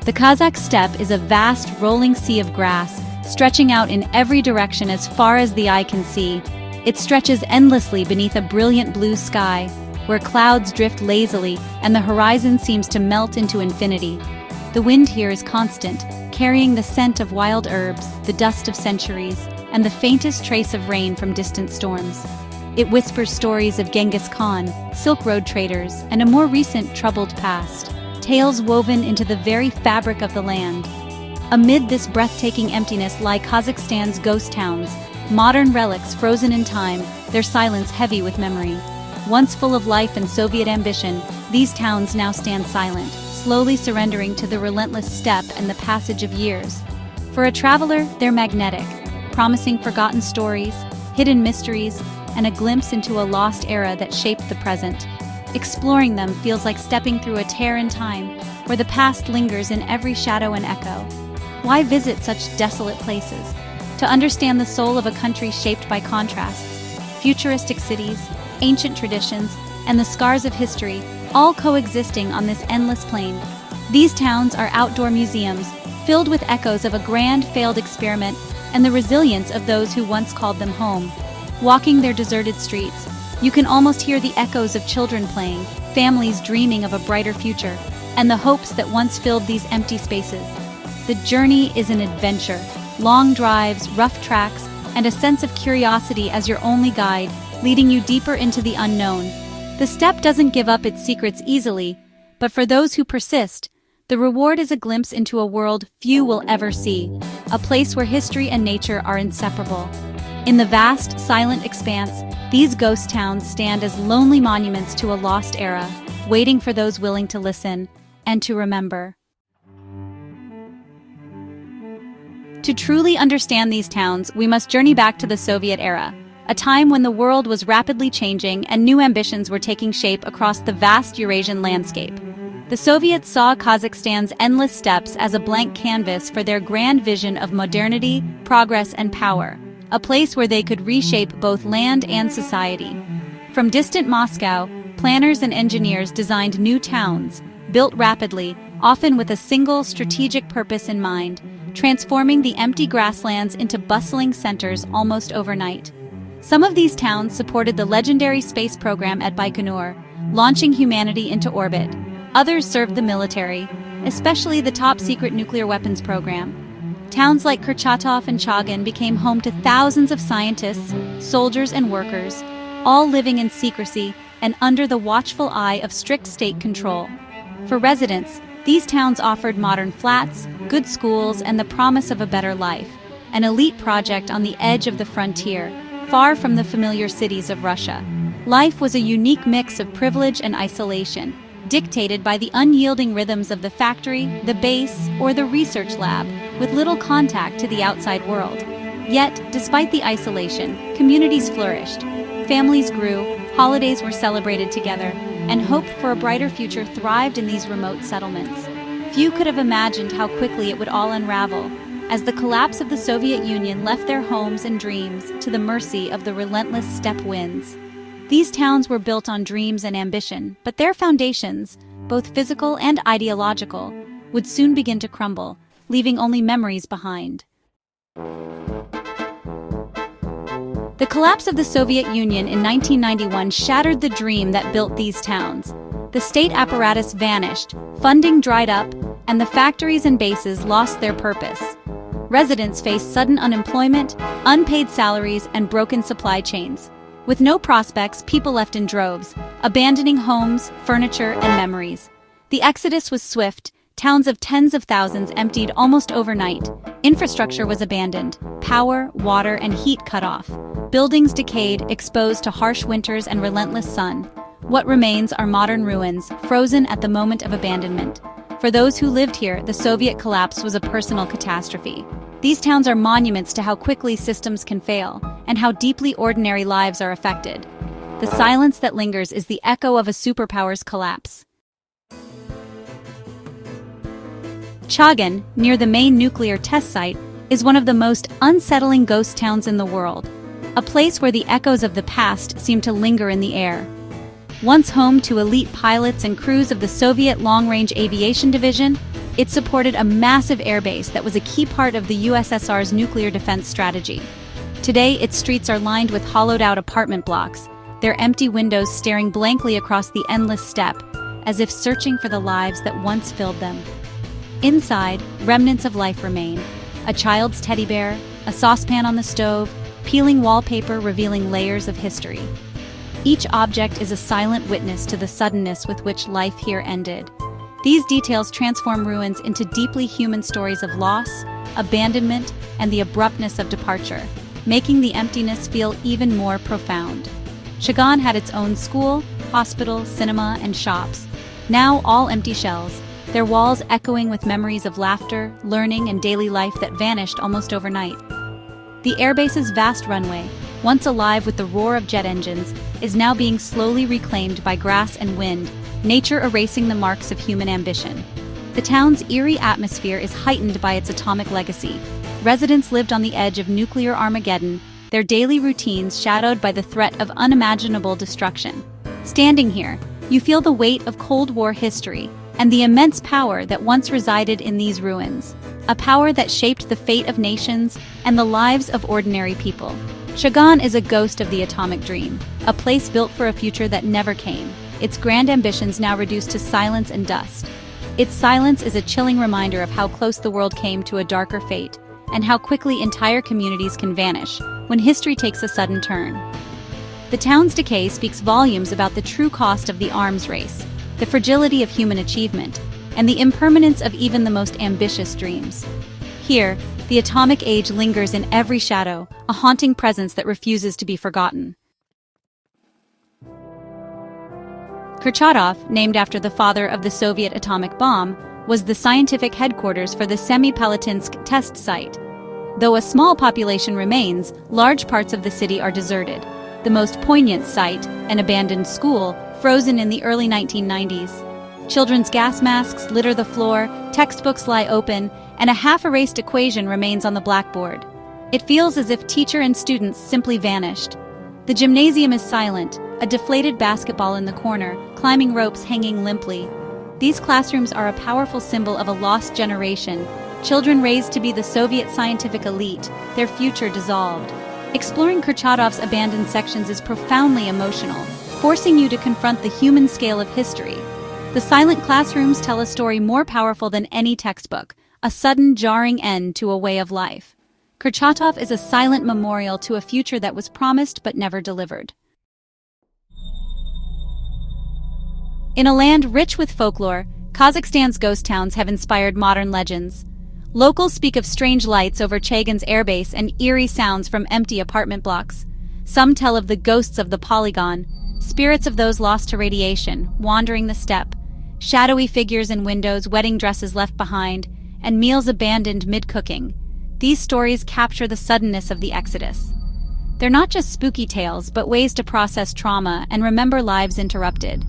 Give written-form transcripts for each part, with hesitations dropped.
The Kazakh steppe is a vast, rolling sea of grass, stretching out in every direction as far as the eye can see. It stretches endlessly beneath a brilliant blue sky, where clouds drift lazily and the horizon seems to melt into infinity. The wind here is constant, carrying the scent of wild herbs, the dust of centuries, and the faintest trace of rain from distant storms. It whispers stories of Genghis Khan, Silk Road traders, and a more recent troubled past, tales woven into the very fabric of the land. Amid this breathtaking emptiness lie Kazakhstan's ghost towns, modern relics frozen in time, their silence heavy with memory. Once full of life and Soviet ambition, these towns now stand silent, slowly surrendering to the relentless steppe and the passage of years. For a traveler, they're magnetic, promising forgotten stories, hidden mysteries, and a glimpse into a lost era that shaped the present. Exploring them feels like stepping through a tear in time, where the past lingers in every shadow and echo. Why visit such desolate places? To understand the soul of a country shaped by contrasts, futuristic cities, ancient traditions, and the scars of history, all coexisting on this endless plain. These towns are outdoor museums, filled with echoes of a grand failed experiment and the resilience of those who once called them home. Walking their deserted streets, you can almost hear the echoes of children playing, families dreaming of a brighter future, and the hopes that once filled these empty spaces. The journey is an adventure, long drives, rough tracks, and a sense of curiosity as your only guide, leading you deeper into the unknown. The steppe doesn't give up its secrets easily, but for those who persist, the reward is a glimpse into a world few will ever see, a place where history and nature are inseparable. In the vast, silent expanse, these ghost towns stand as lonely monuments to a lost era, waiting for those willing to listen and to remember. To truly understand these towns, we must journey back to the Soviet era, a time when the world was rapidly changing and new ambitions were taking shape across the vast Eurasian landscape. The Soviets saw Kazakhstan's endless steppes as a blank canvas for their grand vision of modernity, progress, and power, a place where they could reshape both land and society. From distant Moscow, planners and engineers designed new towns, built rapidly, often with a single strategic purpose in mind, transforming the empty grasslands into bustling centers almost overnight. Some of these towns supported the legendary space program at Baikonur, launching humanity into orbit. Others served the military, especially the top-secret nuclear weapons program. Towns like Kurchatov and Chagan became home to thousands of scientists, soldiers, and workers, all living in secrecy and under the watchful eye of strict state control. For residents, these towns offered modern flats, good schools, and the promise of a better life, an elite project on the edge of the frontier, far from the familiar cities of Russia. Life was a unique mix of privilege and isolation, dictated by the unyielding rhythms of the factory, the base, or the research lab, with little contact to the outside world. Yet, despite the isolation, communities flourished. Families grew, holidays were celebrated together, and hope for a brighter future thrived in these remote settlements. Few could have imagined how quickly it would all unravel, as the collapse of the Soviet Union left their homes and dreams to the mercy of the relentless steppe winds. These towns were built on dreams and ambition, but their foundations, both physical and ideological, would soon begin to crumble, leaving only memories behind. The collapse of the Soviet Union in 1991 shattered the dream that built these towns. The state apparatus vanished, funding dried up, and the factories and bases lost their purpose. Residents faced sudden unemployment, unpaid salaries, and broken supply chains. With no prospects, people left in droves, abandoning homes, furniture, and memories. The exodus was swift. Towns of tens of thousands emptied almost overnight. Infrastructure was abandoned, power, water, and heat cut off. Buildings decayed, exposed to harsh winters and relentless sun. What remains are modern ruins, frozen at the moment of abandonment. For those who lived here, the Soviet collapse was a personal catastrophe. These towns are monuments to how quickly systems can fail, and how deeply ordinary lives are affected. The silence that lingers is the echo of a superpower's collapse. Chagan, near the main nuclear test site, is one of the most unsettling ghost towns in the world, a place where the echoes of the past seem to linger in the air. Once home to elite pilots and crews of the Soviet long-range aviation division, It supported a massive airbase that was a key part of the USSR's nuclear defense strategy. Today, its streets are lined with hollowed-out apartment blocks, their empty windows staring blankly across the endless steppe, as if searching for the lives that once filled them. Inside, remnants of life remain. A child's teddy bear, a saucepan on the stove, peeling wallpaper revealing layers of history. Each object is a silent witness to the suddenness with which life here ended. These details transform ruins into deeply human stories of loss, abandonment, and the abruptness of departure, making the emptiness feel even more profound. Chagan had its own school, hospital, cinema, and shops, now all empty shells, their walls echoing with memories of laughter, learning, and daily life that vanished almost overnight. The airbase's vast runway, once alive with the roar of jet engines, is now being slowly reclaimed by grass and wind, nature erasing the marks of human ambition. The town's eerie atmosphere is heightened by its atomic legacy. Residents lived on the edge of nuclear Armageddon, their daily routines shadowed by the threat of unimaginable destruction. Standing here, you feel the weight of Cold War history and the immense power that once resided in these ruins, a power that shaped the fate of nations and the lives of ordinary people. Chagan is a ghost of the atomic dream, a place built for a future that never came, its grand ambitions now reduced to silence and dust. Its silence is a chilling reminder of how close the world came to a darker fate, and how quickly entire communities can vanish when history takes a sudden turn. The town's decay speaks volumes about the true cost of the arms race, the fragility of human achievement, and the impermanence of even the most ambitious dreams. Here, the atomic age lingers in every shadow, a haunting presence that refuses to be forgotten. Kurchatov, named after the father of the Soviet atomic bomb, was the scientific headquarters for the Semipalatinsk test site. Though a small population remains, large parts of the city are deserted. The most poignant sight, an abandoned school, frozen in the early 1990s. Children's gas masks litter the floor, textbooks lie open, and a half-erased equation remains on the blackboard. It feels as if teacher and students simply vanished. The gymnasium is silent, a deflated basketball in the corner, climbing ropes hanging limply. These classrooms are a powerful symbol of a lost generation, children raised to be the Soviet scientific elite, their future dissolved. Exploring Kurchatov's abandoned sections is profoundly emotional, forcing you to confront the human scale of history. The silent classrooms tell a story more powerful than any textbook, a sudden, jarring end to a way of life. Kurchatov is a silent memorial to a future that was promised but never delivered. In a land rich with folklore, Kazakhstan's ghost towns have inspired modern legends. Locals speak of strange lights over Chagan's airbase and eerie sounds from empty apartment blocks. Some tell of the ghosts of the polygon, spirits of those lost to radiation, wandering the steppe, shadowy figures in windows, wedding dresses left behind, and meals abandoned mid-cooking. These stories capture the suddenness of the exodus. They're not just spooky tales, but ways to process trauma and remember lives interrupted.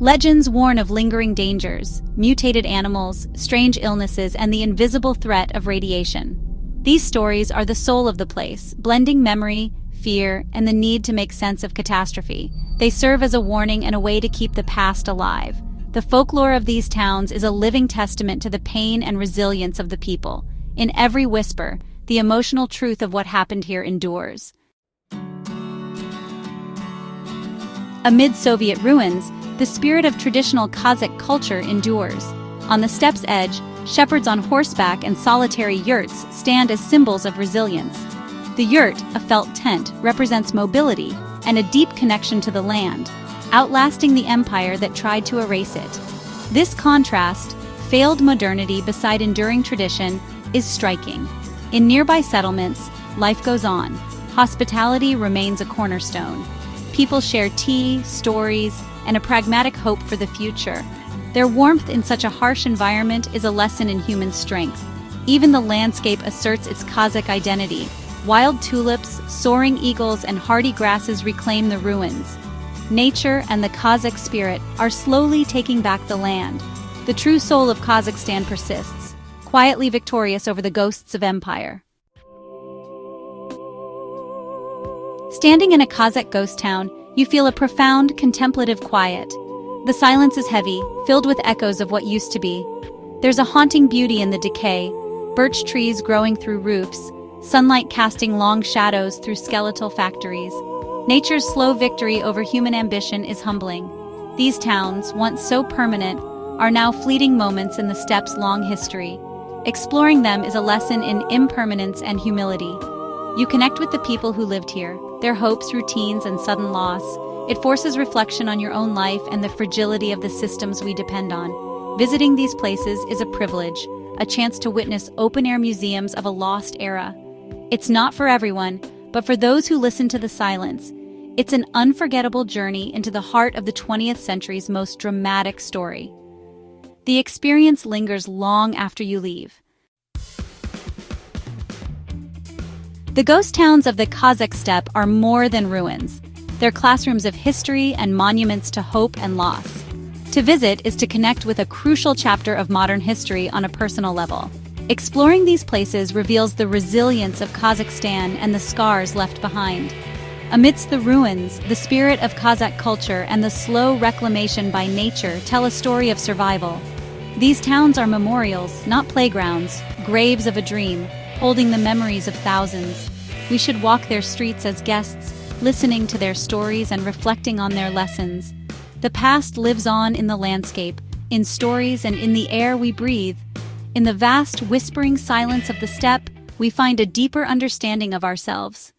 Legends warn of lingering dangers, mutated animals, strange illnesses, and the invisible threat of radiation. These stories are the soul of the place, blending memory, fear, and the need to make sense of catastrophe. They serve as a warning and a way to keep the past alive. The folklore of these towns is a living testament to the pain and resilience of the people. In every whisper, the emotional truth of what happened here endures. Amid Soviet ruins, the spirit of traditional Kazakh culture endures. On the steppe's edge, shepherds on horseback and solitary yurts stand as symbols of resilience. The yurt, a felt tent, represents mobility and a deep connection to the land, outlasting the empire that tried to erase it. This contrast, failed modernity beside enduring tradition, is striking. In nearby settlements, life goes on. Hospitality remains a cornerstone. People share tea, stories, and a pragmatic hope for the future. Their warmth in such a harsh environment is a lesson in human strength. Even the landscape asserts its Kazakh identity. Wild tulips, soaring eagles, and hardy grasses reclaim the ruins. Nature and the Kazakh spirit are slowly taking back the land. The true soul of Kazakhstan persists, quietly victorious over the ghosts of empire. Standing in a Kazakh ghost town, you feel a profound, contemplative quiet. The silence is heavy, filled with echoes of what used to be. There's a haunting beauty in the decay, birch trees growing through roofs, sunlight casting long shadows through skeletal factories. Nature's slow victory over human ambition is humbling. These towns, once so permanent, are now fleeting moments in the steppe's long history. Exploring them is a lesson in impermanence and humility. You connect with the people who lived here, their hopes, routines, and sudden loss. It forces reflection on your own life and the fragility of the systems we depend on. Visiting these places is a privilege, a chance to witness open-air museums of a lost era. It's not for everyone, but for those who listen to the silence, it's an unforgettable journey into the heart of the 20th century's most dramatic story. The experience lingers long after you leave. The ghost towns of the Kazakh steppe are more than ruins. They're classrooms of history and monuments to hope and loss. To visit is to connect with a crucial chapter of modern history on a personal level. Exploring these places reveals the resilience of Kazakhstan and the scars left behind. Amidst the ruins, the spirit of Kazakh culture and the slow reclamation by nature tell a story of survival. These towns are memorials, not playgrounds, graves of a dream, holding the memories of thousands. We should walk their streets as guests, listening to their stories and reflecting on their lessons. The past lives on in the landscape, in stories and in the air we breathe. In the vast, whispering silence of the steppe, we find a deeper understanding of ourselves.